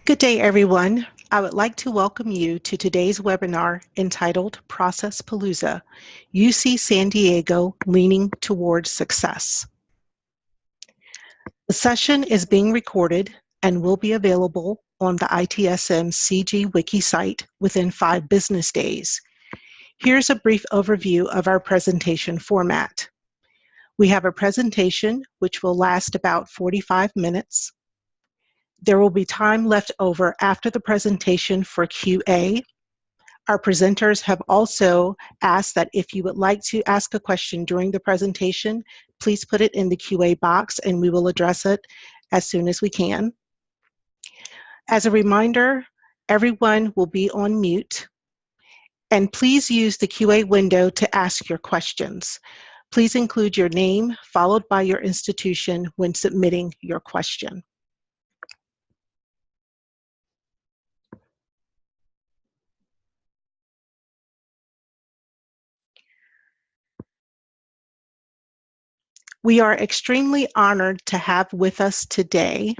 Good day, everyone. I would like to welcome you to today's webinar entitled Process Palooza, UC San Diego Leaning Towards Success. The session is being recorded and will be available on the ITSM CG Wiki site within 5 business days. Here's a brief overview of our presentation format. We have a presentation which will last about 45 minutes. There will be time left over after the presentation for QA. Our presenters have also asked that if you would like to ask a question during the presentation, please put it in the QA box and we will address it as soon as we can. As a reminder, everyone will be on mute, and please use the QA window to ask your questions. Please include your name followed by your institution when submitting your question. We are extremely honored to have with us today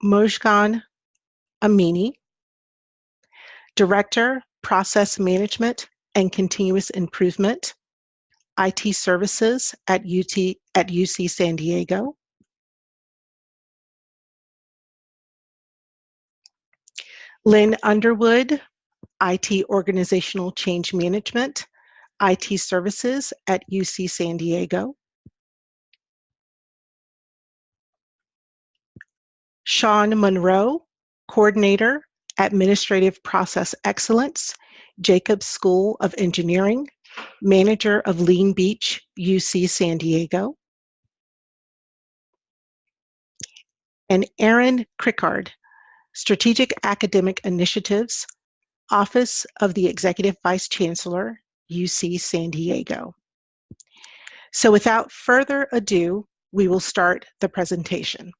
Mojgan Amini, Director, Process Management and Continuous Improvement, IT Services at UC San Diego. Lynn Underwood, IT Organizational Change Management, IT Services at UC San Diego. Sean Monroe, Coordinator, Administrative Process Excellence, Jacobs School of Engineering, Manager of Lean Beach, UC San Diego. And Aaron Crickard, Strategic Academic Initiatives, Office of the Executive Vice Chancellor, UC San Diego. So without further ado, we will start the presentation.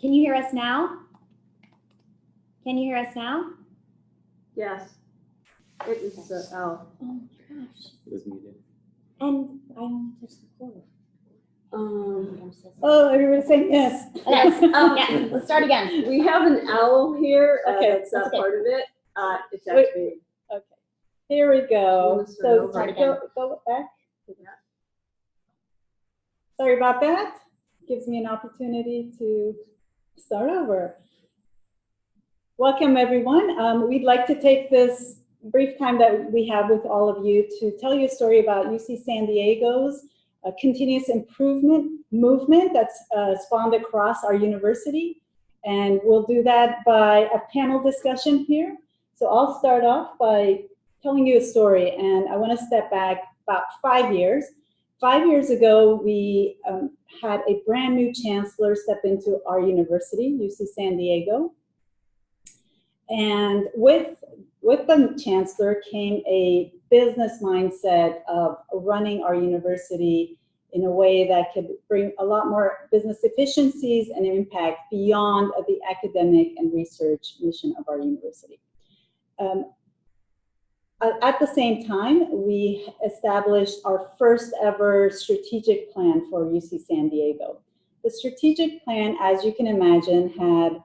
Can you hear us now? Can you hear us now? Yes. It is oh. Oh my gosh. It was muted. And I only touched record. I'm so sorry. Oh, everybody's saying yes. Yes. Oh, yes. Let's start again. We have an owl here. Okay, That's not that's okay. part of it. It's Wait. actually. Okay, here we go. Let's So start again. go back. Yeah. Sorry about that. Gives me an opportunity to start over. Welcome, everyone. We'd like to take this brief time that we have with all of you to tell you a story about UC San Diego's continuous improvement movement that's spawned across our university. And we'll do that by a panel discussion here. So I'll start off by telling you a story, and I want to step back about 5 years. 5 years ago, we had a brand new chancellor step into our university, UC San Diego. And with the chancellor came a business mindset of running our university in a way that could bring a lot more business efficiencies and impact beyond the academic and research mission of our university. At the same time, we established our first ever strategic plan for UC San Diego. The strategic plan, as you can imagine, had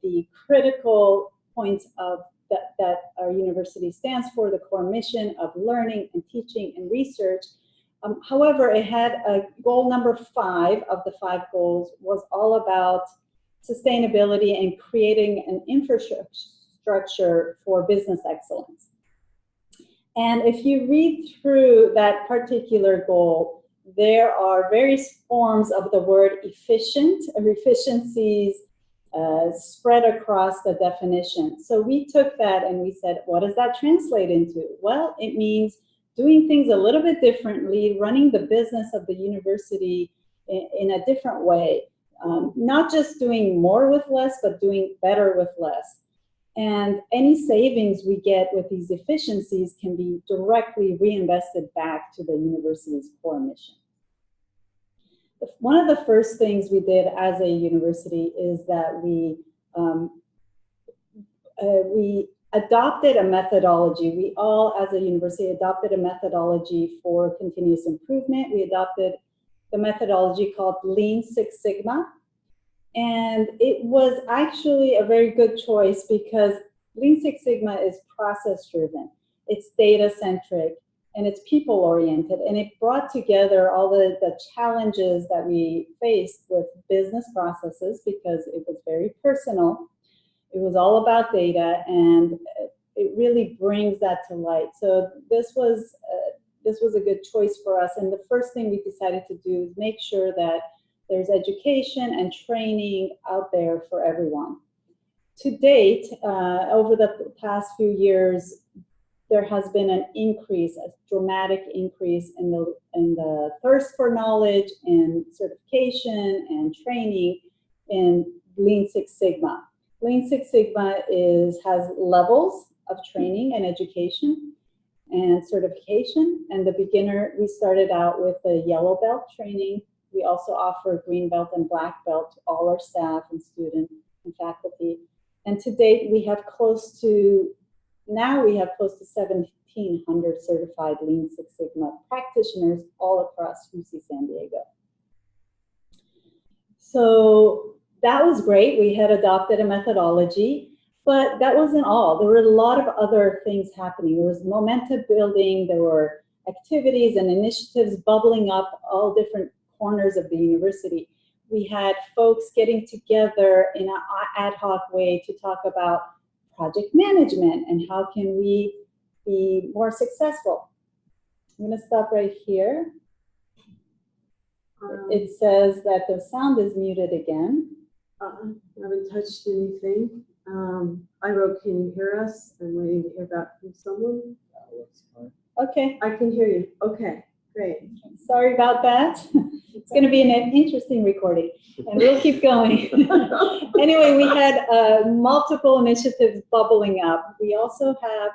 the critical points of that our university stands for, the core mission of learning and teaching and research. However, it had a goal number 5 of the 5 goals was all about sustainability and creating an infrastructure for business excellence. And if you read through that particular goal, there are various forms of the word efficient, or efficiencies spread across the definition. So we took that and we said, what does that translate into? Well, it means doing things a little bit differently, running the business of the university in a different way. Not just doing more with less, but doing better with less. And any savings we get with these efficiencies can be directly reinvested back to the university's core mission. One of the first things we did as a university is that we adopted a methodology. We all, as a university, adopted a methodology for continuous improvement. We adopted the methodology called Lean Six Sigma. And it was actually a very good choice because Lean Six Sigma is process-driven, it's data-centric, and it's people-oriented. And it brought together all the challenges that we faced with business processes because it was very personal. It was all about data, and it really brings that to light. So this was a good choice for us. And the first thing we decided to do is make sure that there's education and training out there for everyone. To date, over the past few years, there has been an increase, a dramatic increase in the thirst for knowledge and certification and training in Lean Six Sigma. Lean Six Sigma has levels of training and education and certification. And the beginner, we started out with the yellow belt training. We also offer green belt and black belt to all our staff and students and faculty. And to date, we have close to 1,700 certified Lean Six Sigma practitioners all across UC San Diego. So that was great. We had adopted a methodology, but that wasn't all. There were a lot of other things happening. There was momentum building. There were activities and initiatives bubbling up all different corners of the university. We had folks getting together in an ad hoc way to talk about project management and how can we be more successful. I'm going to stop right here. It says that the sound is muted again. I haven't touched anything. I wrote, can you hear us? I'm waiting to hear back from someone. Okay. I can hear you. Okay, great. Sorry about that. It's going to be an interesting recording, and we'll keep going. Anyway, we had multiple initiatives bubbling up. We also have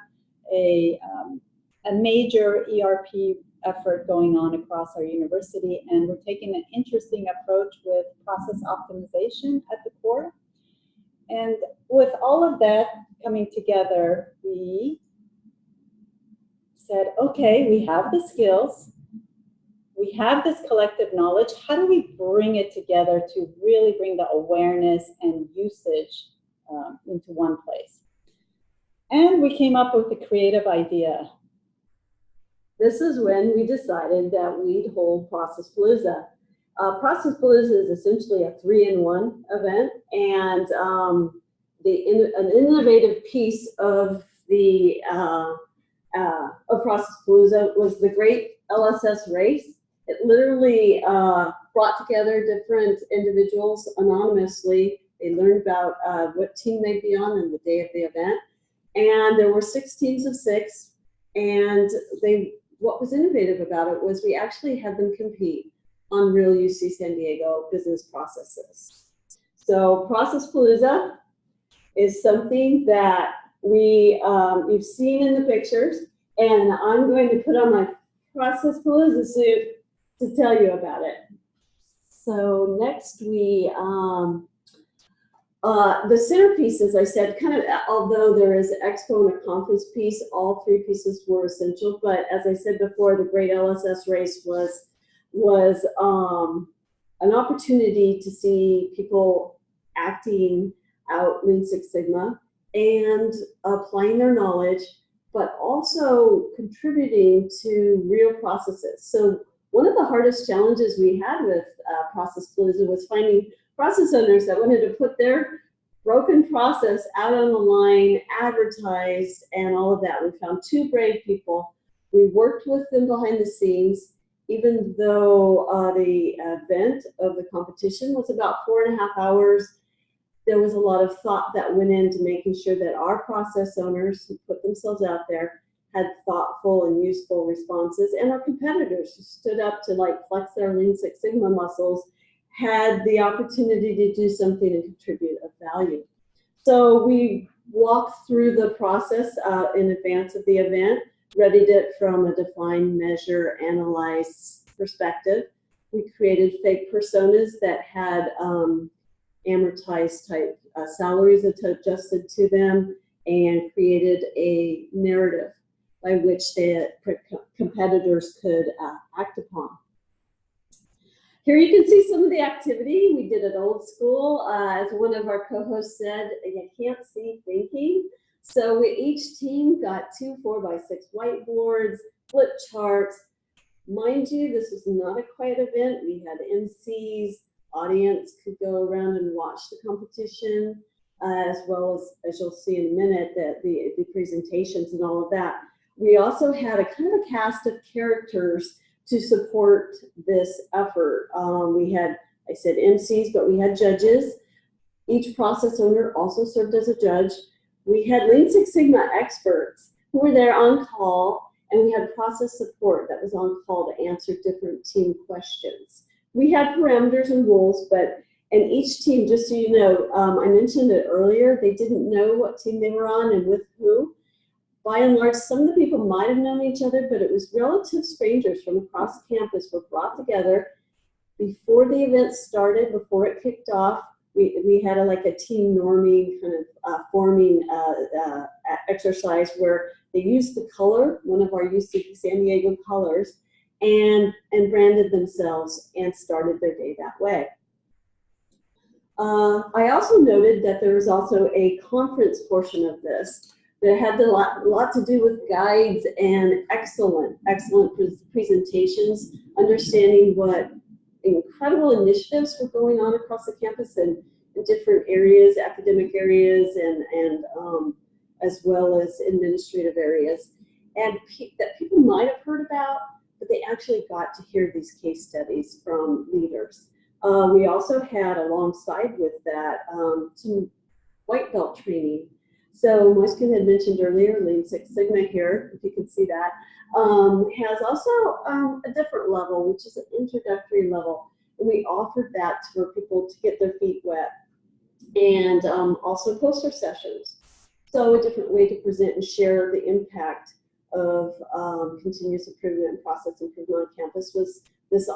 a major ERP effort going on across our university, and we're taking an interesting approach with process optimization at the core for. And with all of that coming together, we said, okay, we have the skills, we have this collective knowledge, how do we bring it together to really bring the awareness and usage into one place? And we came up with a creative idea. This is when we decided that we'd hold Process Palooza. Process Palooza is essentially a 3-in-1 event, and an innovative piece of the of Process Palooza was the Great LSS Race. It literally brought together different individuals anonymously. They learned about what team they'd be on the day of the event, and there were 6 teams of 6. And what was innovative about it was we actually had them compete on real UC San Diego business processes. So Process Palooza is something that you've seen in the pictures, and I'm going to put on my Process Palooza suit to tell you about it. So next the centerpiece, as I said, kind of, although there is an expo and a conference piece, all 3 pieces were essential. But as I said before, the Great LSS Race was an opportunity to see people acting out Lean Six Sigma and applying their knowledge, but also contributing to real processes. So one of the hardest challenges we had with Process Palooza was finding process owners that wanted to put their broken process out on the line, advertised, and all of that. We found 2 brave people. We worked with them behind the scenes, even though the event of the competition was about 4.5 hours. There was a lot of thought that went into making sure that our process owners who put themselves out there had thoughtful and useful responses, and our competitors who stood up to flex their Lean Six Sigma muscles had the opportunity to do something and contribute of value. So we walked through the process in advance of the event, readied it from a define, measure, analyze perspective. We created fake personas that had amortized type salaries adjusted to them, and created a narrative by which the competitors could act upon. Here you can see some of the activity. We did it old school. As one of our co-hosts said, you can't see thinking. So each team got 2 4x6 whiteboards, flip charts. Mind you, this was not a quiet event. We had MCs, audience could go around and watch the competition, as well as you'll see in a minute, that the presentations and all of that. We also had a kind of a cast of characters to support this effort. We had, I said MCs, but we had judges. Each process owner also served as a judge. We had Lean Six Sigma experts who were there on call, and we had process support that was on call to answer different team questions. We had parameters and rules, and each team, just so you know, I mentioned it earlier, they didn't know what team they were on and with who. By and large, some of the people might have known each other, but it was relative strangers from across campus were brought together. Before the event started, before it kicked off, we had a team norming kind of forming exercise where they used the color, one of our UC San Diego colors, and branded themselves and started their day that way. I also noted that there was also a conference portion of this that had a lot to do with guides and excellent presentations, understanding what incredible initiatives were going on across the campus and in different areas, academic areas, and as well as administrative areas, and that people might have heard about, but they actually got to hear these case studies from leaders. We also had, alongside with that, some white belt training. So Moiskin had mentioned earlier, Lean Six Sigma here, if you can see that, has also a different level, which is an introductory level. And we offered that for people to get their feet wet, and also poster sessions. So a different way to present and share the impact of continuous improvement and process improvement on campus was this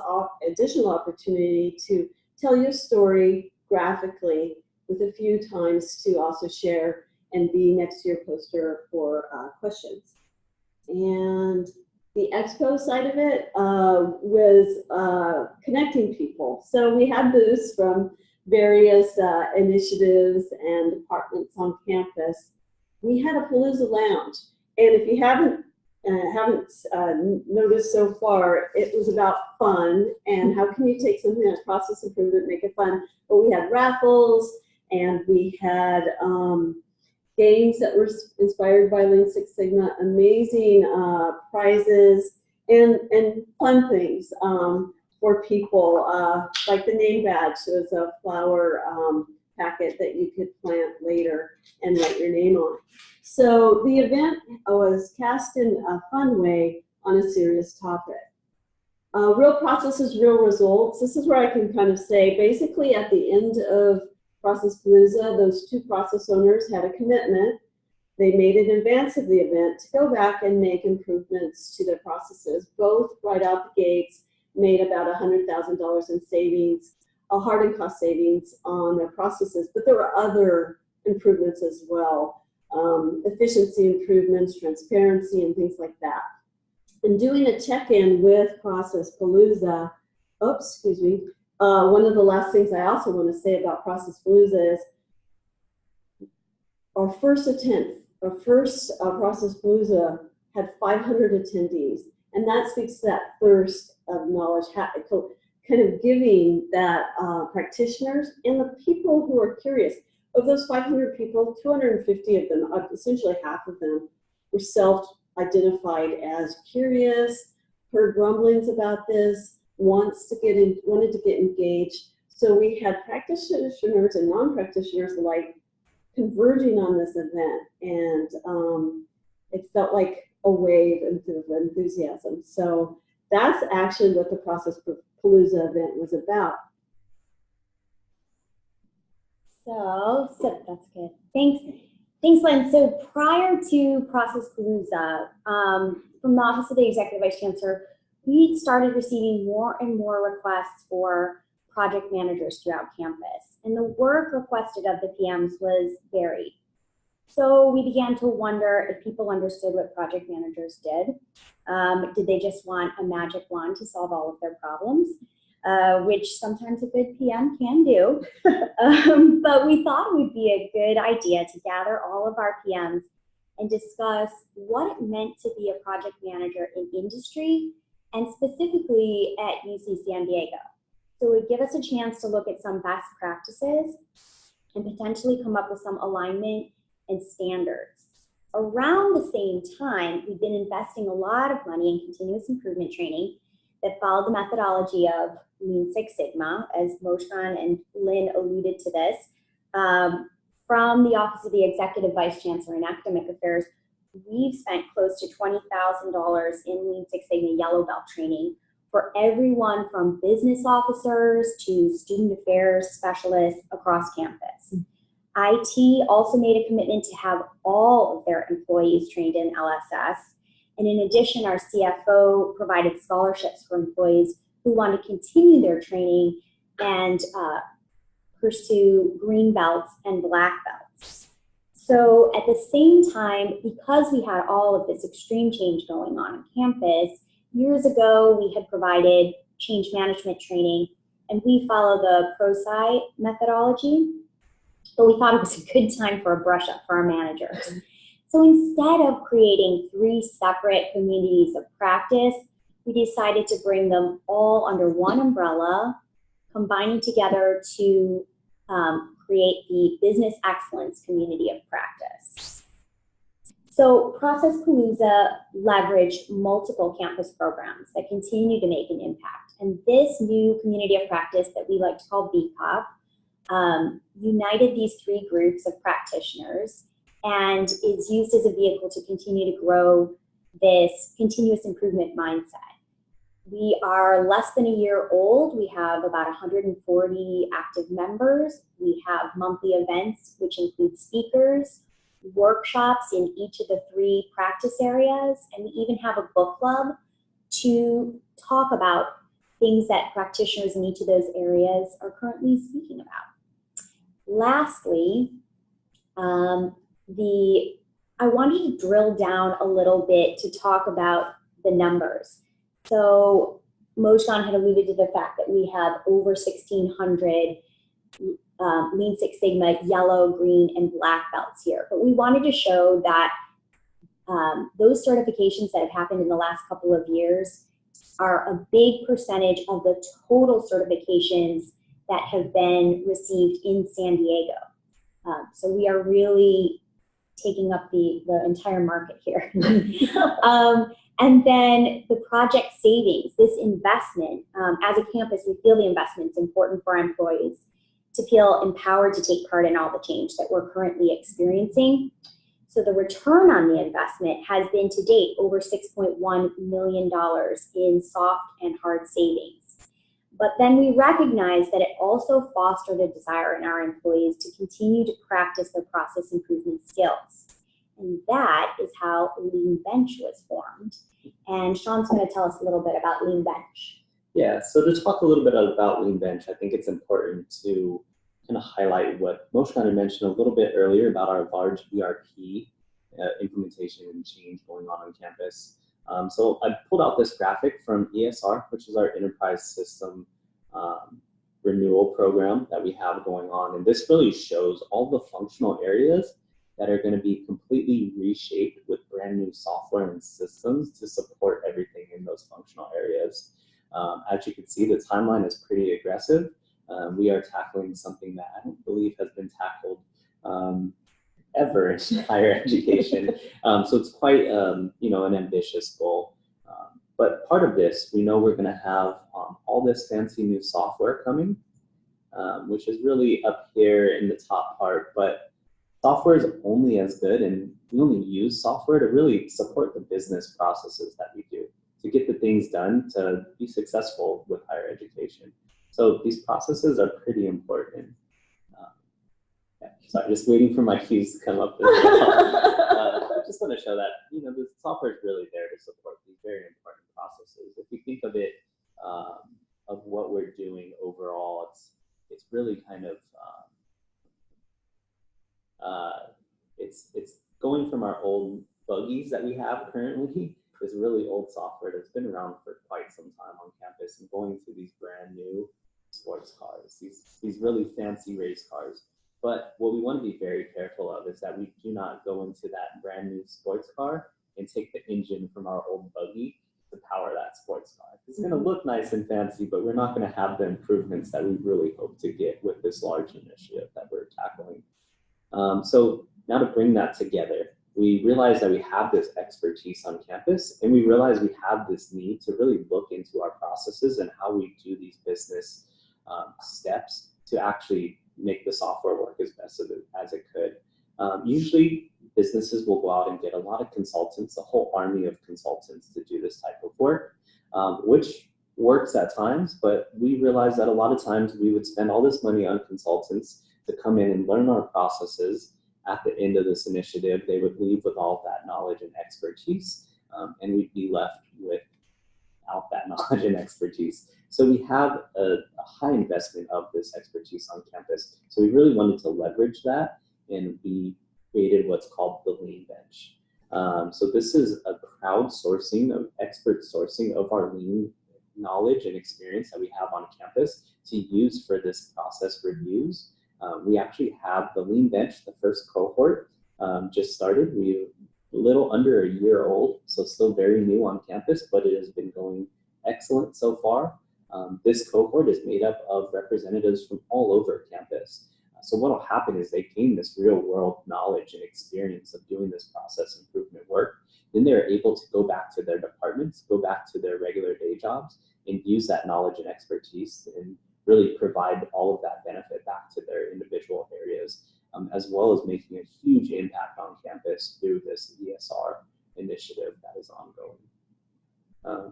additional opportunity to tell your story graphically with a few times to also share and be next to your poster for questions. And the expo side of it was connecting people. So we had booths from various initiatives and departments on campus. We had a Palooza lounge, and if you haven't noticed so far, it was about fun and how can you take something that's process improvement, make it fun. But we had raffles, and we had games that were inspired by Lean Six Sigma, amazing prizes, and fun things for people, like the name badge. So it's a flower packet that you could plant later and write your name on. So the event was cast in a fun way on a serious topic. Real processes, real results. This is where I can kind of say, basically at the end of Process Palooza, those two process owners had a commitment. They made in advance of the event to go back and make improvements to their processes. Both right out the gates made about $100,000 in savings, a hard and cost savings on their processes, but there were other improvements as well. Efficiency improvements, transparency, and things like that. And doing a check-in with Process Palooza, one of the last things I also want to say about Process Palooza is our first Process Palooza had 500 attendees, and that speaks to that thirst of knowledge, kind of giving that practitioners and the people who are curious. Of those 500 people, 250 of them, essentially half of them, were self-identified as curious, heard rumblings about this, wanted to get engaged. So we had practitioners and non-practitioners alike converging on this event, and it felt like a wave of enthusiasm. So that's actually what the Process Palooza event was about. So that's good. Thanks, Lynn. So prior to Process Palooza, from the Office of the Executive Vice Chancellor, we started receiving more and more requests for project managers throughout campus. And the work requested of the PMs was varied. So we began to wonder if people understood what project managers did. Did they just want a magic wand to solve all of their problems? Which sometimes a good PM can do. But we thought it would be a good idea to gather all of our PMs and discuss what it meant to be a project manager in industry and specifically at UC San Diego. So it would give us a chance to look at some best practices and potentially come up with some alignment and standards. Around the same time, we've been investing a lot of money in continuous improvement training that followed the methodology of Lean Six Sigma, as Moshan and Lynn alluded to this. From the Office of the Executive Vice Chancellor in Academic Affairs, we've spent close to $20,000 in Lean Six Sigma Yellow Belt training for everyone from business officers to student affairs specialists across campus. IT also made a commitment to have all of their employees trained in LSS. And in addition, our CFO provided scholarships for employees who want to continue their training and pursue green belts and black belts. So at the same time, because we had all of this extreme change going on campus, years ago we had provided change management training, and we follow the ProSci methodology, but we thought it was a good time for a brush up for our managers. So instead of creating 3 separate communities of practice, we decided to bring them all under one umbrella, combining together to create the Business Excellence Community of Practice. So Process Palooza leveraged multiple campus programs that continue to make an impact. And this new community of practice that we like to call BCOP united these 3 groups of practitioners and is used as a vehicle to continue to grow this continuous improvement mindset. We are less than a year old. We have about 140 active members. We have monthly events, which include speakers, workshops in each of the 3 practice areas, and we even have a book club to talk about things that practitioners in each of those areas are currently speaking about. Lastly, I wanted to drill down a little bit to talk about the numbers. So Moshan had alluded to the fact that we have over 1,600 Lean Six Sigma yellow, green, and black belts here. But we wanted to show that those certifications that have happened in the last couple of years are a big percentage of the total certifications that have been received in San Diego. So we are really taking up the entire market here. And then the project savings, this investment, as a campus, we feel the investment is important for our employees to feel empowered to take part in all the change that we're currently experiencing. So the return on the investment has been to date over $6.1 million in soft and hard savings. But then we recognize that it also fostered a desire in our employees to continue to practice their process improvement skills. And that is how Lean Bench was formed. And Sean's going to tell us a little bit about Lean Bench. Yeah, so to talk a little bit about Lean Bench, I think it's important to kind of highlight what Moshan had mentioned a little bit earlier about our large ERP implementation and change going on campus. So I pulled out this graphic from ESR, which is our enterprise system renewal program that we have going on. And this really shows all the functional areas that are going to be completely reshaped with brand new software and systems to support everything in those functional areas. As you can see, the timeline is pretty aggressive. We are tackling something that I don't believe has been tackled ever in higher education. So it's quite, you know, an ambitious goal. But part of this, we know we're going to have all this fancy new software coming, which is really up here in the top part. But software is only as good, and we only use software to really support the business processes that we do, to get the things done to be successful with higher education. So these processes are pretty important. So I'm just waiting for my cues to come up. I just want to show that, you know, the software is really there to support these very important processes. If you think of it, of what we're doing overall, it's really kind of, it's going from our old buggies that we have currently, this really old software that's been around for quite some time on campus, and going to these brand new sports cars, these really fancy race cars. But what we want to be very careful of is that we do not go into that brand new sports car and take the engine from our old buggy to power that sports car. It's going to look nice and fancy, but we're not going to have the improvements that we really hope to get with this large initiative that we're tackling. So now to bring that together, we realize that we have this expertise on campus, and we realize we have this need to really look into our processes and how we do these business steps to actually make the software work as best as it could. Usually businesses will go out and get a lot of consultants, a whole army of consultants to do this type of work, which works at times, but we realize that a lot of times we would spend all this money on consultants to come in and learn our processes. At the end of this initiative, they would leave with all of that knowledge and expertise, and we'd be left without that knowledge and expertise. So we have a high investment of this expertise on campus. So we really wanted to leverage that, and we created what's called the Lean Bench. So this is a crowdsourcing of expert sourcing of our Lean knowledge and experience that we have on campus to use for this process reviews. We actually have the Lean Bench, the first cohort just started. We're a little under a year old, so still very new on campus, but it has been going excellent so far. This cohort is made up of representatives from all over campus. So what will happen is they gain this real world knowledge and experience of doing this process improvement work. Then they're able to go back to their departments, go back to their regular day jobs, and use that knowledge and expertise and really provide all of that benefit back to their individual areas, as well as making a huge impact on campus through this ESR initiative that is ongoing.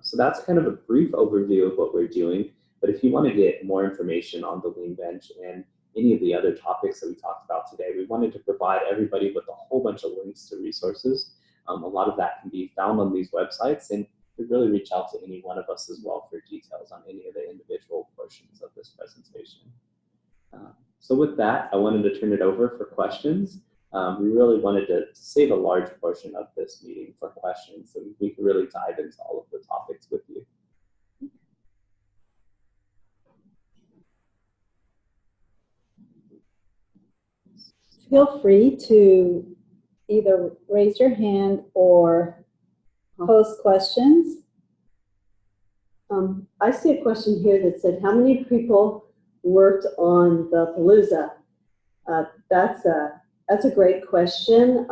So that's kind of a brief overview of what we're doing. But if you want to get more information on the Lean Bench and any of the other topics that we talked about today, we wanted to provide everybody with a whole bunch of links to resources. A lot of that can be found on these websites, and you could really reach out to any one of us as well for details on any of the individual portions of this presentation. So with that, I wanted to turn it over for questions. We really wanted to save a large portion of this meeting for questions, so we could really dive into all of the topics with you. Feel free to either raise your hand or post questions. I see a question here that said, how many people worked on the Palooza? That's a great question.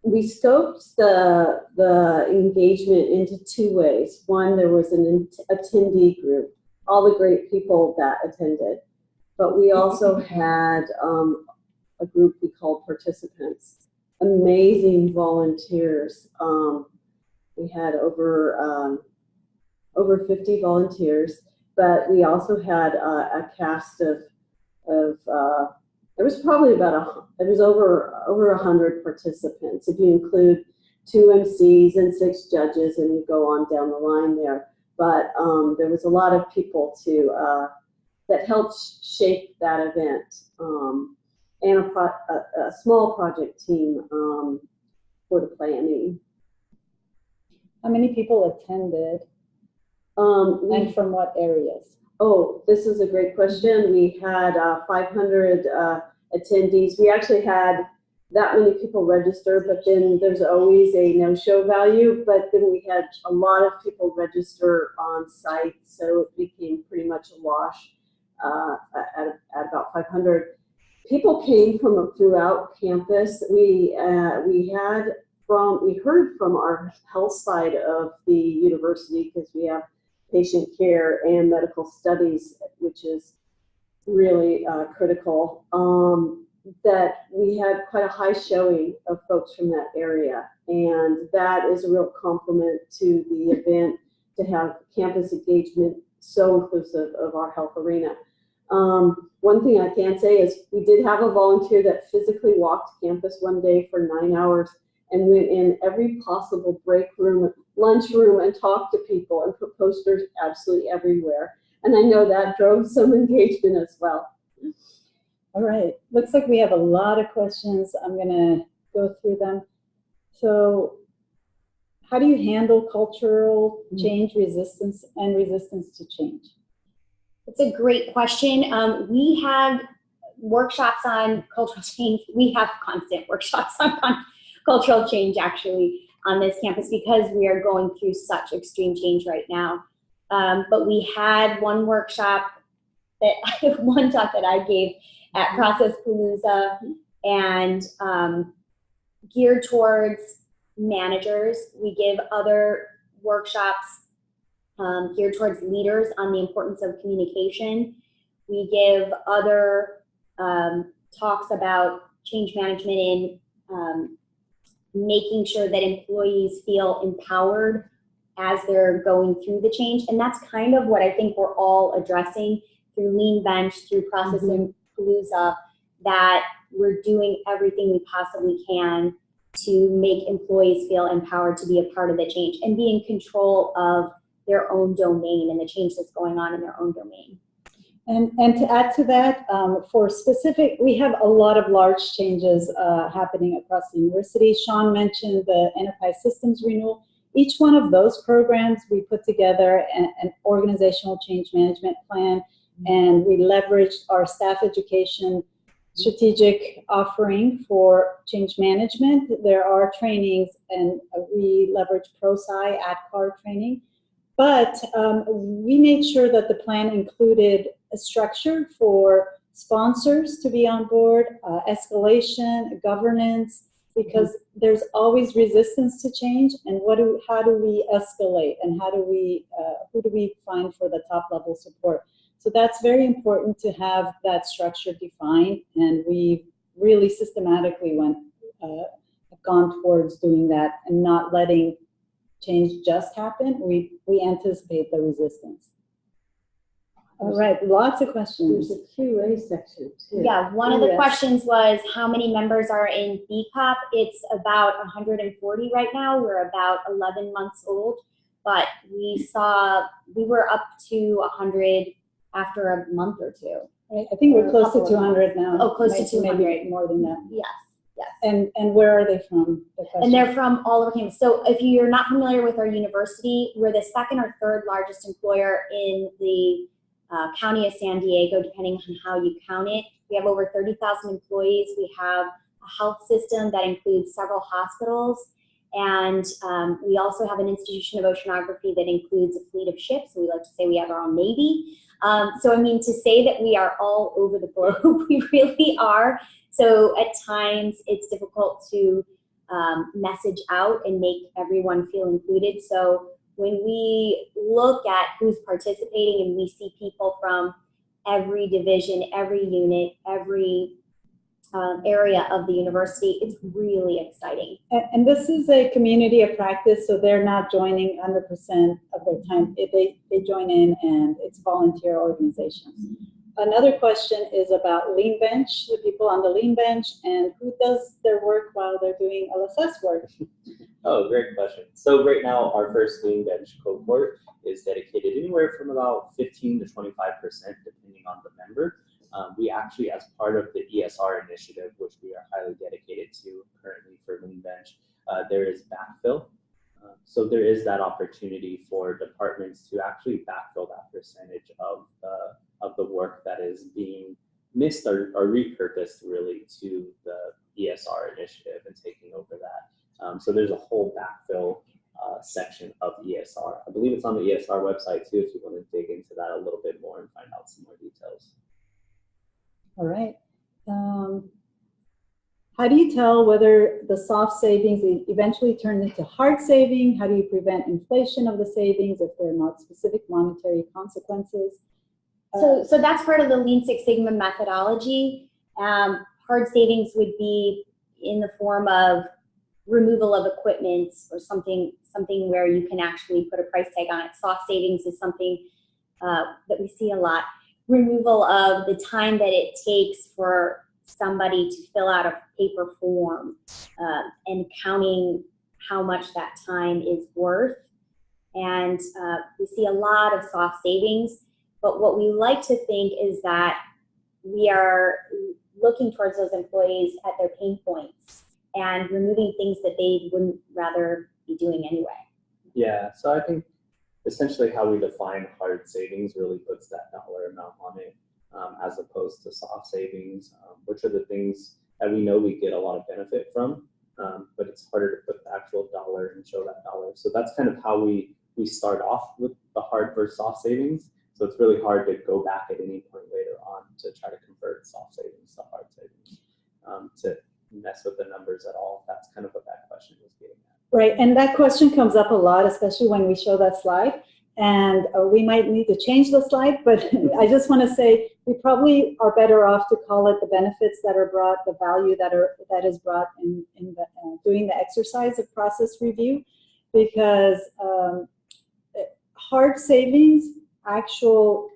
We scoped the engagement into two ways. One, there was an attendee group, all the great people that attended, but we also had a group we called participants, amazing volunteers. We had over 50 volunteers, but we also had a cast of it was probably about over 100 participants if you include 2 MCs and 6 judges, and you go on down the line there. But there was a lot of people that helped shape that event, and a small project team for the planning. How many people attended? And from what areas? Oh, this is a great question. We had 500 attendees. We actually had that many people register, but then there's always a no-show value. But then we had a lot of people register on site, so it became pretty much a wash at about 500. People came from throughout campus. We heard from our health side of the university, because we have patient care and medical studies, which is really critical, that we had quite a high showing of folks from that area. And that is a real compliment to the event, to have campus engagement so inclusive of our health arena. One thing I can say is we did have a volunteer that physically walked campus one day for 9 hours and went in every possible break room, lunch room, and talked to people and put posters absolutely everywhere. And I know that drove some engagement as well. All right, looks like we have a lot of questions. I'm gonna go through them. So how do you handle cultural change, resistance, and resistance to change? It's a great question. We had workshops on cultural change. We have constant workshops on cultural change, actually, on this campus, because we are going through such extreme change right now. But we had one workshop, one talk that I gave at Process Palooza, and geared towards managers. We give other workshops geared towards leaders on the importance of communication. We give other talks about change management in making sure that employees feel empowered as they're going through the change. And that's kind of what I think we're all addressing through Lean Bench, through Process Palooza, that we're doing everything we possibly can to make employees feel empowered to be a part of the change and be in control of their own domain and the change that's going on in their own domain. And to add to that, for specific, we have a lot of large changes happening across the university. Sean mentioned the enterprise systems renewal. Each one of those programs, we put together an organizational change management plan, and we leveraged our staff education strategic offering for change management. There are trainings, and we leverage ProSci, ADCAR training. But we made sure that the plan included a structure for sponsors to be on board, escalation, governance, because there's always resistance to change, and how do we escalate, and who do we find for the top level support? So that's very important to have that structure defined, and we really systematically gone towards doing that and not letting change just happen. We anticipate the resistance. All right, lots of questions. There's a QA section too. Yeah, one of the questions was how many members are in BCOP. It's about 140 right now. We're about 11 months old, but we were up to 100 after a month or two. I think we're Or a close to couple of 200 now. Oh, close to Maybe 200. more than that. Yes, yes. And where are they from? The question. And they're from all over campus. So if you're not familiar with our university, we're the second or third largest employer in the county of San Diego, depending on how you count it. We have over 30,000 employees. We have a health system that includes several hospitals. And we also have an institution of oceanography that includes a fleet of ships. We like to say we have our own Navy. So I mean, to say that we are all over the globe, we really are. So at times it's difficult to message out and make everyone feel included. So when we look at who's participating and we see people from every division, every unit, every area of the university, it's really exciting. And this is a community of practice, so they're not joining 100% of their time. They join in, and it's volunteer organizations. Another question is about Lean Bench, the people on the Lean Bench, and who does their work while they're doing LSS work? Oh, great question. So right now, our first Lean Bench cohort is dedicated anywhere from about 15 to 25%, depending on the member. We actually, as part of the ESR initiative, which we are highly dedicated to currently for Lean Bench, there is backfill. So there is that opportunity for departments to actually backfill that percentage of the work that is being missed or repurposed really to the ESR initiative and taking over that. So there's a whole backfill section of ESR. I believe it's on the ESR website too, if you want to dig into that a little bit more and find out some more details. All right. How do you tell whether the soft savings eventually turn into hard saving? How do you prevent inflation of the savings if there are not specific monetary consequences? So that's part of the Lean Six Sigma methodology. Hard savings would be in the form of removal of equipment or something where you can actually put a price tag on it. Soft savings is something that we see a lot. Removal of the time that it takes for somebody to fill out a paper form and counting how much that time is worth. And we see a lot of soft savings, but what we like to think is that we are looking towards those employees at their pain points and removing things that they wouldn't rather be doing anyway. Yeah, so I think essentially how we define hard savings really puts that dollar amount on it, as opposed to soft savings, which are the things that we know we get a lot of benefit from, but it's harder to put the actual dollar and show that dollar. So that's kind of how we start off with the hard versus soft savings. So it's really hard to go back at any point later on to try to convert soft savings to hard savings, to mess with the numbers at all. That's kind of what that question was getting at. Right, and that question comes up a lot, especially when we show that slide. And we might need to change the slide, but I just want to say we probably are better off to call it the benefits that are brought, the value that is brought in doing the exercise of process review, because hard savings, actual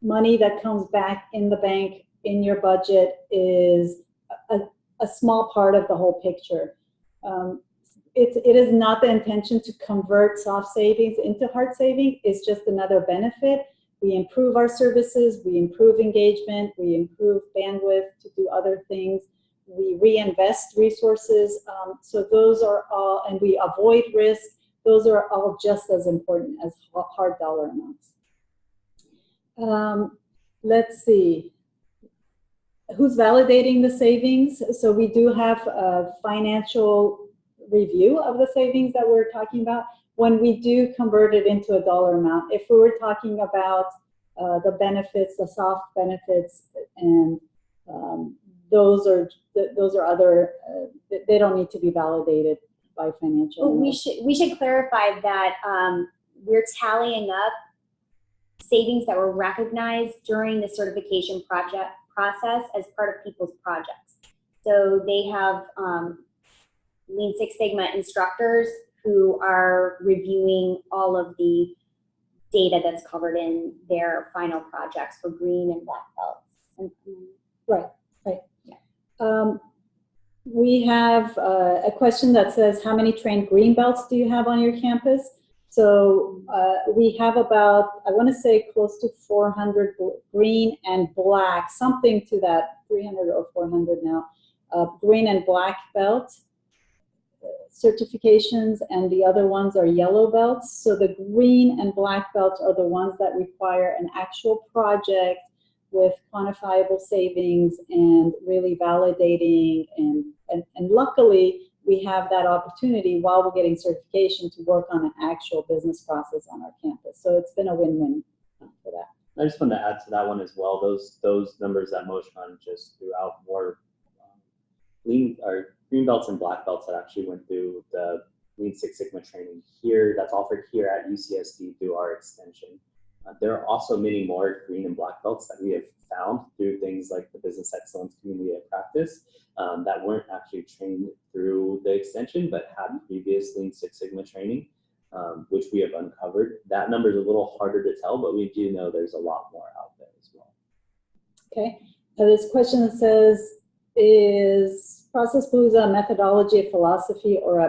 money that comes back in the bank in your budget is a small part of the whole picture. It is not the intention to convert soft savings into hard saving. It's just another benefit. We improve our services, we improve engagement, we improve bandwidth to do other things. We reinvest resources. So those are all, and we avoid risk. Those are all just as important as hard dollar amounts. Let's see. Who's validating the savings? So we do have a financial review of the savings that we're talking about when we do convert it into a dollar amount. If we were talking about the benefits, the soft benefits, and those are other, they don't need to be validated by financial. Oh, we should clarify that we're tallying up savings that were recognized during the certification process as part of people's projects. So they have Lean Six Sigma instructors who are reviewing all of the data that's covered in their final projects for green and black belts. Right. Yeah. We have a question that says, how many trained green belts do you have on your campus? So we have about, I want to say close to 400 green and black, something to that, 300 or 400 now, green and black belt certifications, and the other ones are yellow belts. So the green and black belts are the ones that require an actual project with quantifiable savings and really validating, and luckily we have that opportunity while we're getting certification to work on an actual business process on our campus. So it's been a win-win for that. I just want to add to that one as well. Those numbers that Moshan just threw out were lean or green belts and black belts that actually went through the Lean Six Sigma training here that's offered here at UCSD through our extension. There are also many more green and black belts that we have found through things like the Business Excellence Community of Practice that weren't actually trained through the extension but had previous Lean Six Sigma training, which we have uncovered. That number is a little harder to tell, but we do know there's a lot more out there as well. Okay, this question that says, is Process Palooza a methodology, a philosophy, or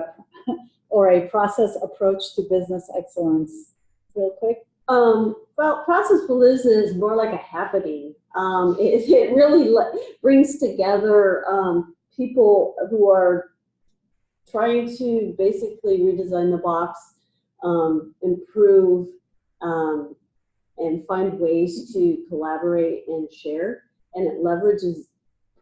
a process approach to business excellence? Real quick. Well, Process Palooza is more like a happening. It really brings together people who are trying to basically redesign the box, improve, and find ways to collaborate and share. And it leverages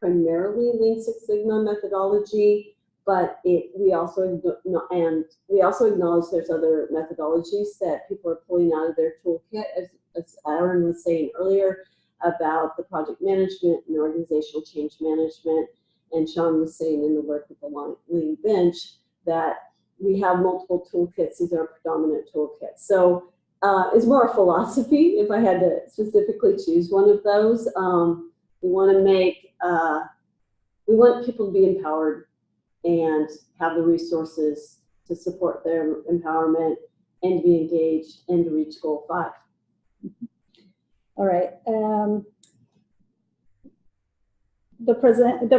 primarily Lean Six Sigma methodology, but we also acknowledge there's other methodologies that people are pulling out of their toolkit, as Aaron was saying earlier about the project management and organizational change management, and Sean was saying in the work with the Lean Bench that we have multiple toolkits. These are predominant toolkits. So it's more a philosophy. If I had to specifically choose one of those, we want to make, we want people to be empowered and have the resources to support their empowerment and to be engaged and to reach goal 5. All right. The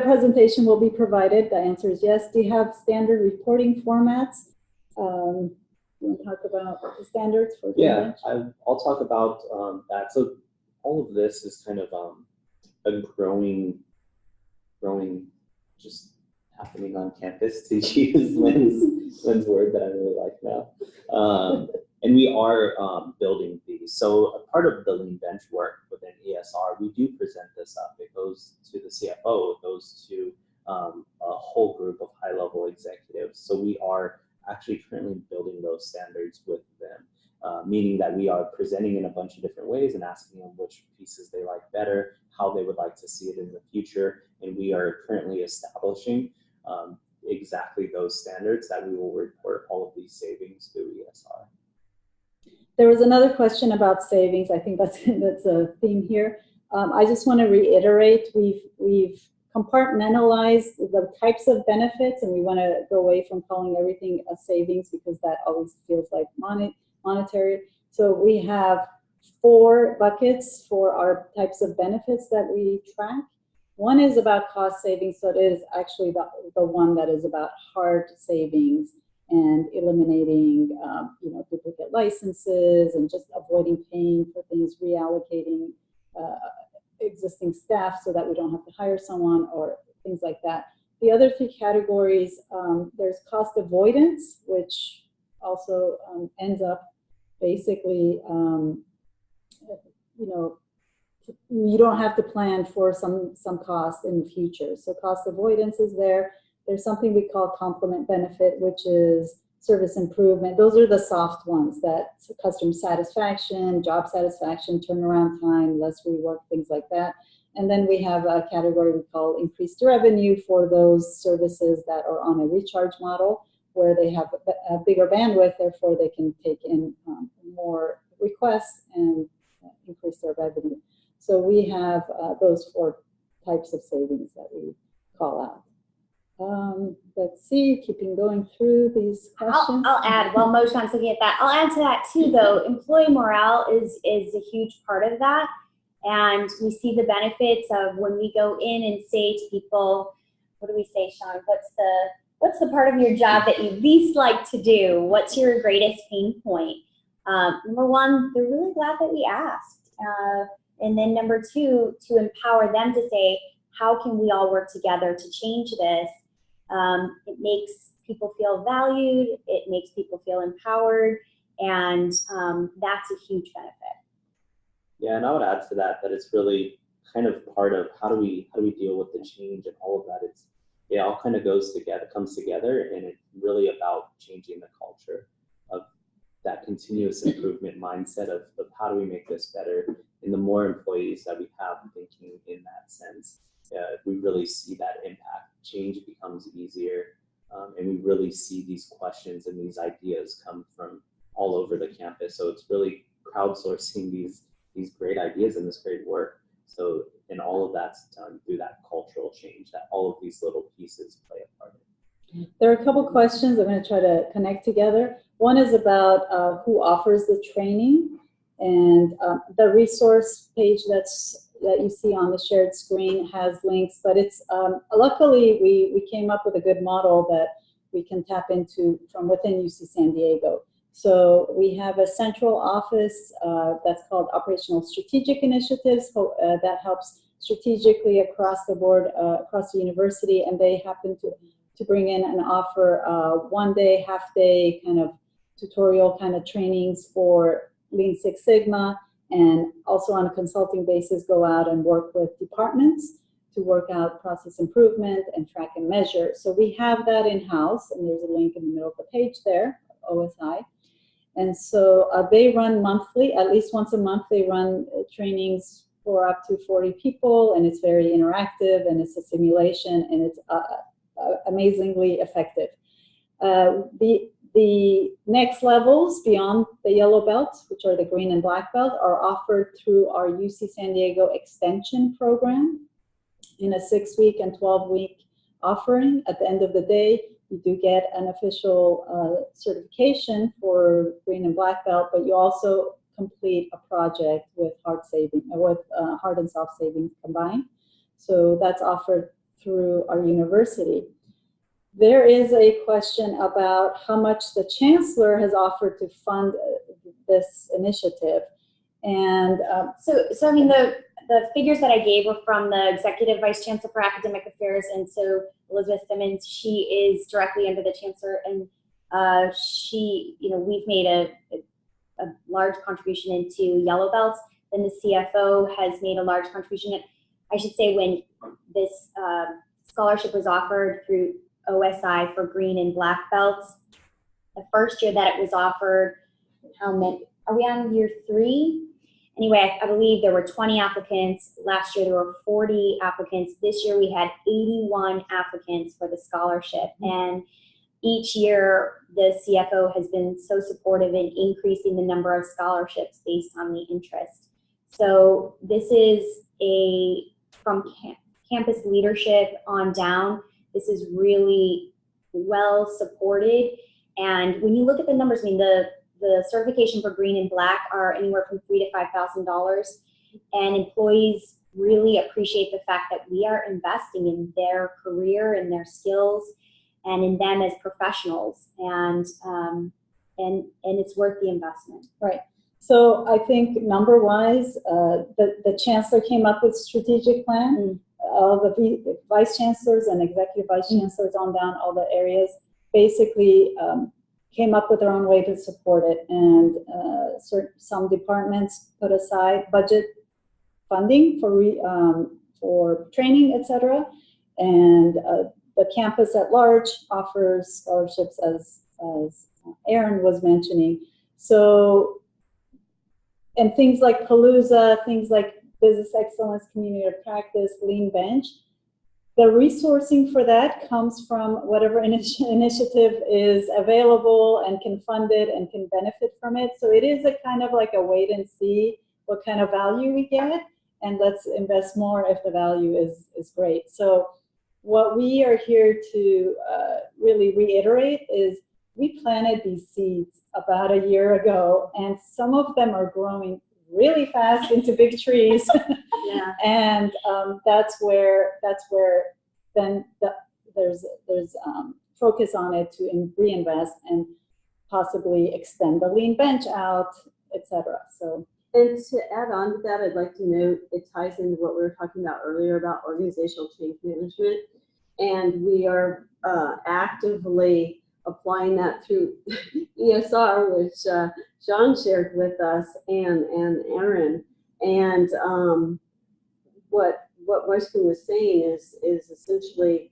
presentation will be provided. The answer is yes. Do you have standard reporting formats? You want to talk about the standards for the bench? I'll talk about that. So all of this is kind of a growing just happening on campus, to use Lynn's word that I really like now. And we are building these. So a part of the Lean Bench work within ESR, we do present this up. It goes to the CFO, it goes to a whole group of high-level executives. So we are actually currently building those standards with them, meaning that we are presenting in a bunch of different ways and asking them which pieces they like better, how they would like to see it in the future. And we are currently establishing exactly those standards that we will report all of these savings through ESR. There was another question about savings. I think that's a theme here. I just want to reiterate, we've compartmentalized the types of benefits, and we want to go away from calling everything a savings because that always feels like monetary. So we have 4 buckets for our types of benefits that we track. One is about cost savings, so it is actually the one that is about hard savings and eliminating duplicate licenses and just avoiding paying for things, reallocating existing staff so that we don't have to hire someone or things like that. The other 3 categories, there's cost avoidance, which also ends up basically, you don't have to plan for some cost in the future. So cost avoidance is there. There's something we call complement benefit, which is service improvement. Those are the soft ones, that customer satisfaction, job satisfaction, turnaround time, less rework, things like that. And then we have a category we call increased revenue for those services that are on a recharge model, where they have a bigger bandwidth, therefore they can take in more requests and increase their revenue. So we have those 4 types of savings that we call out. Let's see, keeping going through these questions. I'll add, while Moshan's looking at that, I'll add to that too, though. Employee morale is a huge part of that. And we see the benefits of when we go in and say to people, what do we say, Sean? What's what's the part of your job that you least like to do? What's your greatest pain point? Number one, they're really glad that we asked. And then number two, to empower them to say, how can we all work together to change this? It makes people feel valued, it makes people feel empowered, and that's a huge benefit. Yeah, and I would add to that it's really kind of part of how do we deal with the change and all of that. It all kind of comes together, and it's really about changing the culture of that continuous improvement mindset of how do we make this better. And the more employees that we have thinking in that sense, we really see that impact. Change becomes easier, and we really see these questions and these ideas come from all over the campus. So it's really crowdsourcing these great ideas and this great work. So, and all of that's done through that cultural change that all of these little pieces play a part in. There are a couple questions I'm going to try to connect together. One is about who offers the training, and the resource page that you see on the shared screen has links, but it's luckily we came up with a good model that we can tap into from within UC San Diego. So we have a central office that's called Operational Strategic Initiatives that helps strategically across the board, across the university, and they happen to bring in and offer one-day, half-day kind of tutorial kind of trainings for Lean Six Sigma, and also on a consulting basis go out and work with departments to work out process improvement and track and measure. So we have that in-house, and there's a link in the middle of the page there, OSI. And so they run monthly, at least once a month, they run trainings for up to 40 people, and it's very interactive, and it's a simulation, and it's amazingly effective. The next levels beyond the yellow belt, which are the green and black belt, are offered through our UC San Diego extension program in a 6-week and 12-week offering. At the end of the day, you do get an official certification for green and black belt, but you also complete a project with hard and soft savings combined. So that's offered through our university. There is a question about how much the chancellor has offered to fund this initiative, and so I mean the figures that I gave were from the Executive Vice Chancellor for Academic Affairs, and so Elizabeth Simmons, she is directly under the chancellor, and we've made a large contribution into yellow belts. Then the CFO has made a large contribution. I should say when this scholarship was offered through OSI for green and black belts, the first year that it was offered, how many, are we on year 3? Anyway, I believe there were 20 applicants. Last year there were 40 applicants. This year we had 81 applicants for the scholarship. And each year the CFO has been so supportive in increasing the number of scholarships based on the interest. So this is from campus leadership on down, this is really well supported. And when you look at the numbers, I mean, the certification for green and black are anywhere from $3,000 to $5,000, and employees really appreciate the fact that we are investing in their career and their skills and in them as professionals, and it's worth the investment. right. So I think number-wise, the chancellor came up with a strategic plan. All the vice chancellors and executive vice chancellors on down all the areas basically came up with their own way to support it, and some departments put aside budget funding for training, etc., and the campus at large offers scholarships, as Aaron was mentioning. So, and things like Palooza, things like Business Excellence, Community of Practice, Lean Bench, the resourcing for that comes from whatever initiative is available and can fund it and can benefit from it. So it is a kind of like a wait and see what kind of value we get, and let's invest more if the value is great. So what we are here to really reiterate is we planted these seeds about a year ago, and some of them are growing really fast into big trees. Yeah. And that's where then there's focus on it to reinvest and possibly extend the lean bench out, etc. So. And to add on to that, I'd like to note it ties into what we were talking about earlier about organizational change management. And we are actively applying that through ESR, which Sean shared with us, and Aaron. And what Weshkin was saying is essentially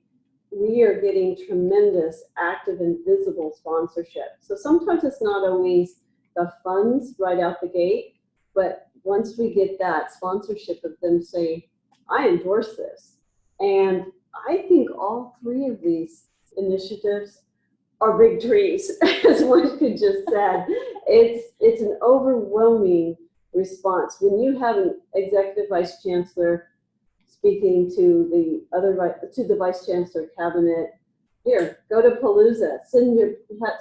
we are getting tremendous active and visible sponsorship. So sometimes it's not always the funds right out the gate, but once we get that sponsorship of them saying, I endorse this. And I think all three of these initiatives are big trees, as Weshkin just said. It's an overwhelming response. When you have an executive vice chancellor speaking to the vice chancellor cabinet, here, go to Palooza,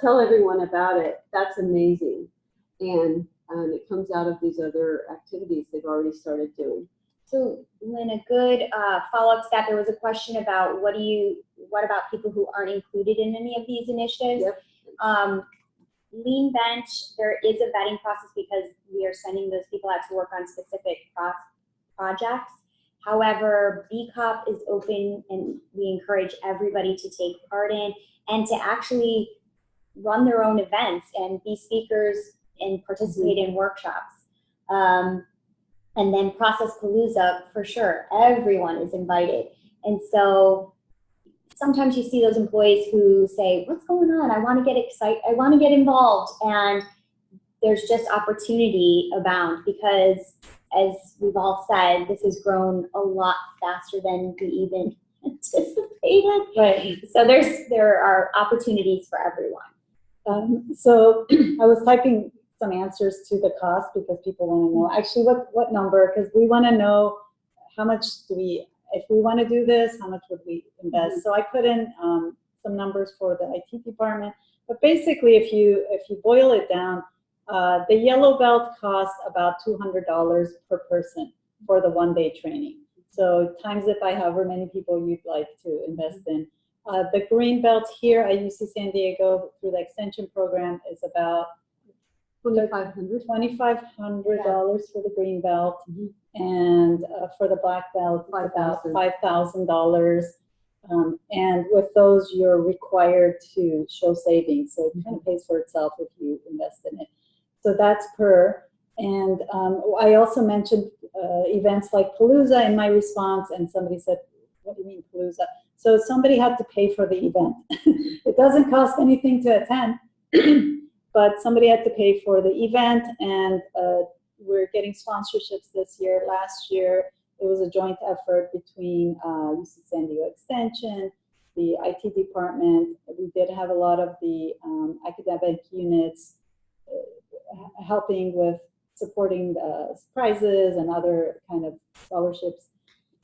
tell everyone about it. That's amazing. And it comes out of these other activities they've already started doing. So, Lynn, a good follow-up to that, there was a question about what about people who aren't included in any of these initiatives? Yep. Lean Bench, there is a vetting process because we are sending those people out to work on specific projects. However, BCOP is open and we encourage everybody to take part in and to actually run their own events and be speakers and participate in workshops. And then Process Palooza, for sure, everyone is invited. And so sometimes you see those employees who say, what's going on? I want to get excited. I want to get involved. And there's just opportunity abound because, as we've all said, this has grown a lot faster than we even anticipated. Right. So there are opportunities for everyone. So I was typing some answers to the cost because people want to know actually what number, because we want to know how much if we want to do this, how much would we invest? So I put in some numbers for the IT department, but basically if you boil it down, the yellow belt costs about $200 per person for the one-day training. So times it by however many people you'd like to invest in. The green belt here at UC San Diego through the extension program is about $2,500 for the green belt, and for the black belt, about $5,000. And with those, you're required to show savings, so it kind of pays for itself if you invest in it. So that's per. And I also mentioned events like Palooza in my response, and somebody said, "What do you mean Palooza?" So somebody had to pay for the event. It doesn't cost anything to attend. But somebody had to pay for the event, and we're getting sponsorships this year. Last year, it was a joint effort between UC San Diego Extension, the IT department. We did have a lot of the academic units helping with supporting the prizes and other kind of scholarships.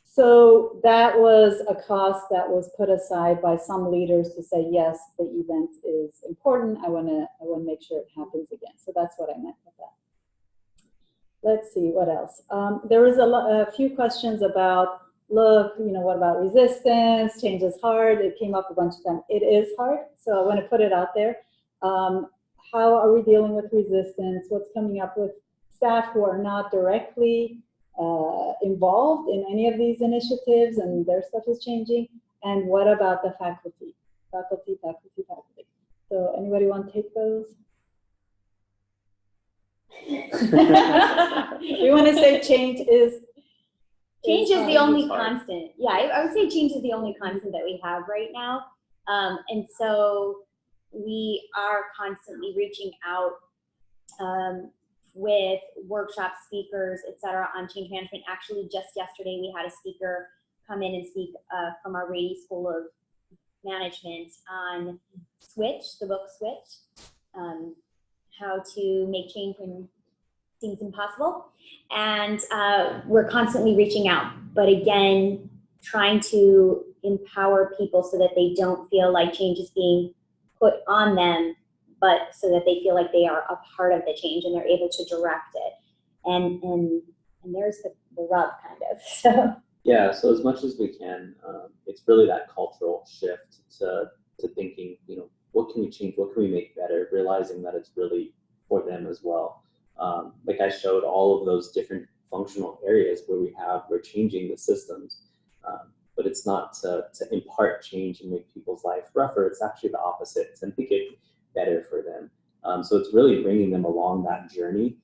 So that was a cost that was put aside by some leaders to say, yes, the event is important. I want to make sure it happens again. So that's what I meant with that. Let's see, what else? There was a few questions about, look, what about resistance? Change is hard. It came up a bunch of times. It is hard, so I want to put it out there. How are we dealing with resistance? What's coming up with staff who are not directly involved in any of these initiatives and their stuff is changing? And what about the faculty? Faculty. So anybody want to take those? We want to say change is the only constant. Yeah, I would say change is the only constant that we have right now. And so we are constantly reaching out with workshop speakers, et cetera, on change management. Actually, just yesterday, we had a speaker come in and speak from our Rady School of Management on Switch, the book Switch, how to make change when it seems impossible. And we're constantly reaching out, but again, trying to empower people so that they don't feel like change is being put on them, but so that they feel like they are a part of the change and they're able to direct it. And there's the rub, kind of. So yeah, so as much as we can, it's really that cultural shift to to thinking, you know, what can we change? What can we make better? Realizing that it's really for them as well. Like I showed all of those different functional areas where we're changing the systems, but it's not to impart change and make people's life rougher. It's actually the opposite, to make it better for them. So it's really bringing them along that journey,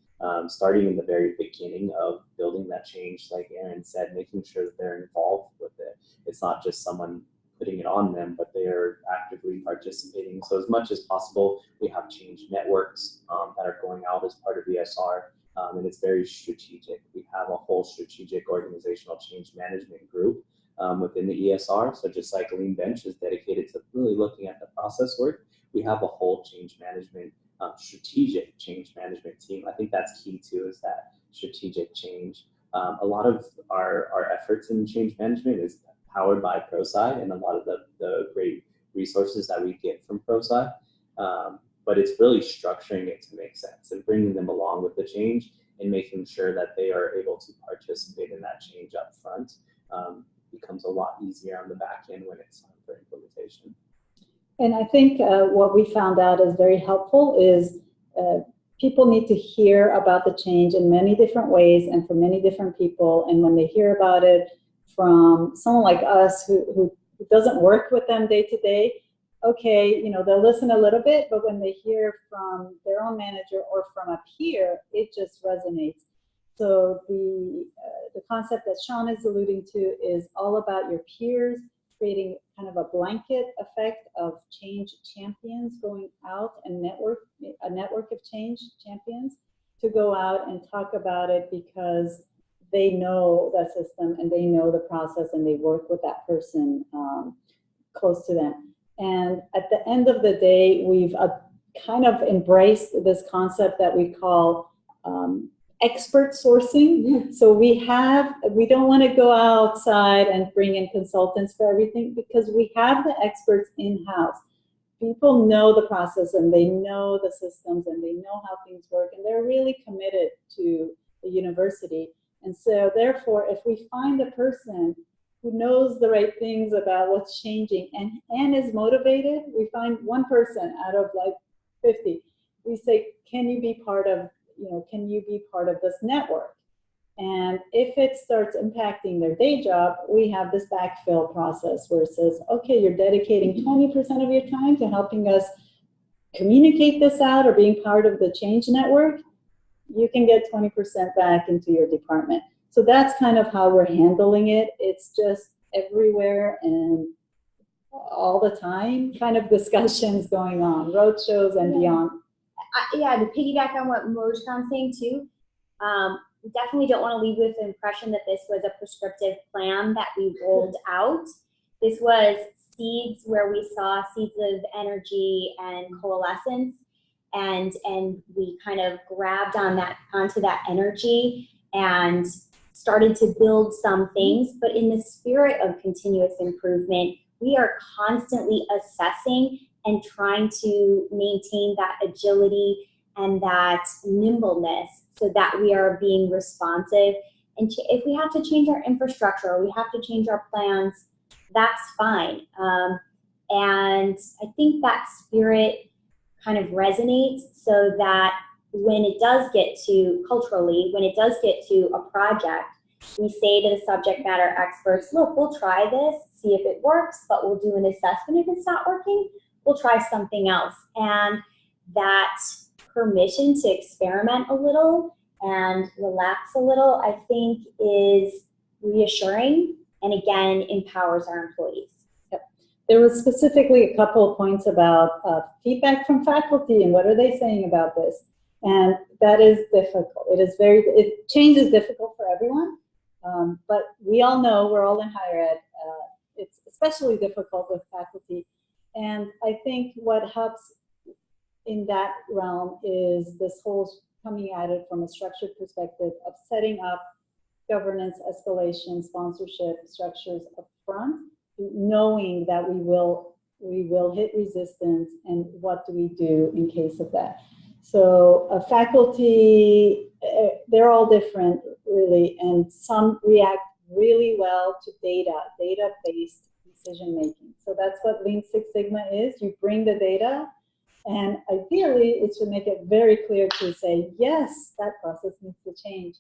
starting in the very beginning of building that change, like Aaron said, making sure that they're involved with it. It's not just someone putting it on them, but they are actively participating. So as much as possible, we have change networks that are going out as part of ESR, and it's very strategic. We have a whole strategic organizational change management group within the ESR. So just like Lean Bench is dedicated to really looking at the process work, we have a whole change management, strategic change management team. I think that's key too, is that strategic change. A lot of our efforts in change management is powered by ProSci and a lot of the great resources that we get from ProSci. But it's really structuring it to make sense and bringing them along with the change and making sure that they are able to participate in that change up front. Becomes a lot easier on the back end when it's time for implementation. And I think what we found out is very helpful is people need to hear about the change in many different ways and from many different people. And when they hear about it from someone like us who doesn't work with them day to day, okay, you know, they'll listen a little bit, but when they hear from their own manager or from a peer, it just resonates. So the concept that Sean is alluding to is all about your peers, creating kind of a blanket effect of change champions going out and a network of change champions to go out and talk about it because they know the system and they know the process and they work with that person close to them. And at the end of the day, we've kind of embraced this concept that we call expert sourcing. So we don't want to go outside and bring in consultants for everything because we have the experts in-house. People know the process and they know the systems and they know how things work and they're really committed to the university. And so therefore, if we find a person who knows the right things about what's changing and is motivated, we find one person out of like 50. We say, can you be part of this network? And if it starts impacting their day job, we have this backfill process where it says, okay, you're dedicating 20% of your time to helping us communicate this out or being part of the change network. You can get 20% back into your department. So that's kind of how we're handling it. It's just everywhere and all the time kind of discussions going on, road shows and beyond. Yeah, to piggyback on what Mojgan's saying too, we definitely don't want to leave with the impression that this was a prescriptive plan that we rolled out. This was seeds where we saw seeds of energy and coalescence, and we kind of grabbed onto that energy and started to build some things. But in the spirit of continuous improvement, we are constantly assessing and trying to maintain that agility and that nimbleness so that we are being responsive. And if we have to change our infrastructure or we have to change our plans, that's fine. And I think that spirit kind of resonates so that when it does get to, culturally, when it does get to a project, we say to the subject matter experts, look, we'll try this, see if it works, but we'll do an assessment if it's not working. We'll try something else. And that permission to experiment a little and relax a little, I think is reassuring and again, empowers our employees. Yep. There was specifically a couple of points about feedback from faculty and what are they saying about this? And that is difficult. Change is difficult for everyone, but we all know, we're all in higher ed, it's especially difficult with faculty. And I think what helps in that realm is this whole coming at it from a structured perspective of setting up governance, escalation, sponsorship structures up front, knowing that we will hit resistance and what do we do in case of that. So faculty, they're all different really, and some react really well to data-based decision making. So that's what Lean Six Sigma is. You bring the data, and ideally it should make it very clear to say, yes, that process needs to change.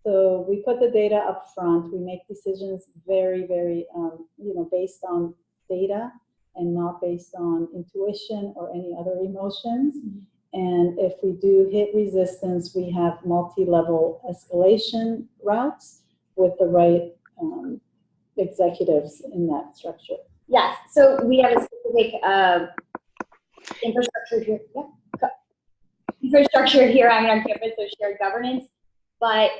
So we put the data up front. We make decisions very, very, based on data and not based on intuition or any other emotions. And if we do hit resistance, we have multi-level escalation routes with the right executives in that structure. Yes, so we have a specific infrastructure here. Yeah. Infrastructure here on campus, so shared governance. But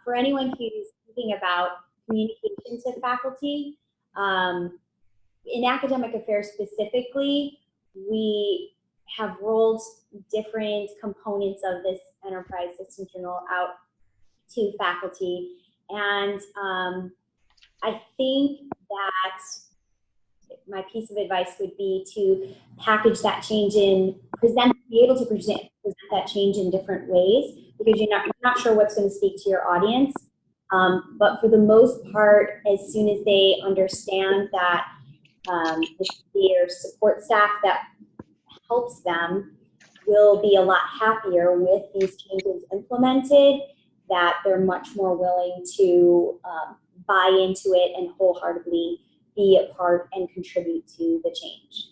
for anyone who's thinking about communication to faculty, in academic affairs specifically, we have rolled different components of this enterprise system journal out to faculty. And I think that my piece of advice would be to package that change in, be able to present that change in different ways, because you're not sure what's going to speak to your audience. But for the most part, as soon as they understand that their support staff that helps them will be a lot happier with these changes implemented, that they're much more willing to buy into it and wholeheartedly be a part and contribute to the change.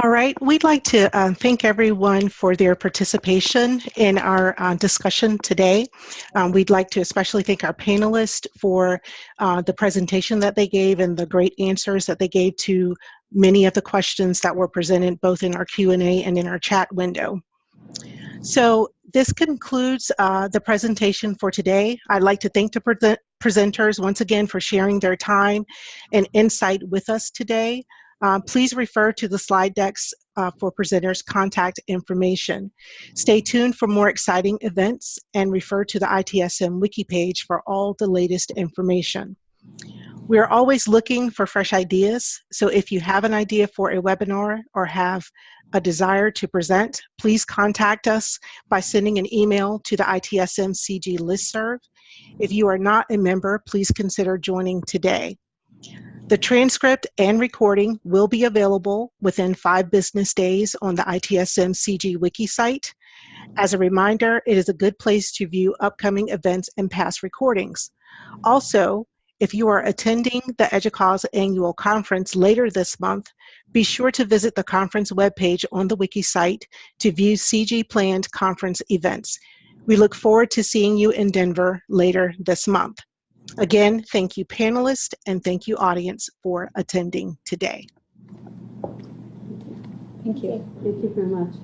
All right, we'd like to thank everyone for their participation in our discussion today. We'd like to especially thank our panelists for the presentation that they gave and the great answers that they gave to many of the questions that were presented both in our Q&A and in our chat window. So this concludes the presentation for today. I'd like to thank the presenters once again for sharing their time and insight with us today. Please refer to the slide decks for presenters' contact information. Stay tuned for more exciting events and refer to the ITSM wiki page for all the latest information. We are always looking for fresh ideas, so if you have an idea for a webinar or have a desire to present, please contact us by sending an email to the ITSM CG listserv. If you are not a member, please consider joining today. The transcript and recording will be available within 5 business days on the ITSM CG wiki site. As a reminder, it is a good place to view upcoming events and past recordings. Also, if you are attending the EDUCAUSE annual conference later this month, be sure to visit the conference webpage on the wiki site to view CG planned conference events. We look forward to seeing you in Denver later this month. Again, thank you panelists and thank you audience for attending today. Thank you. Thank you very much.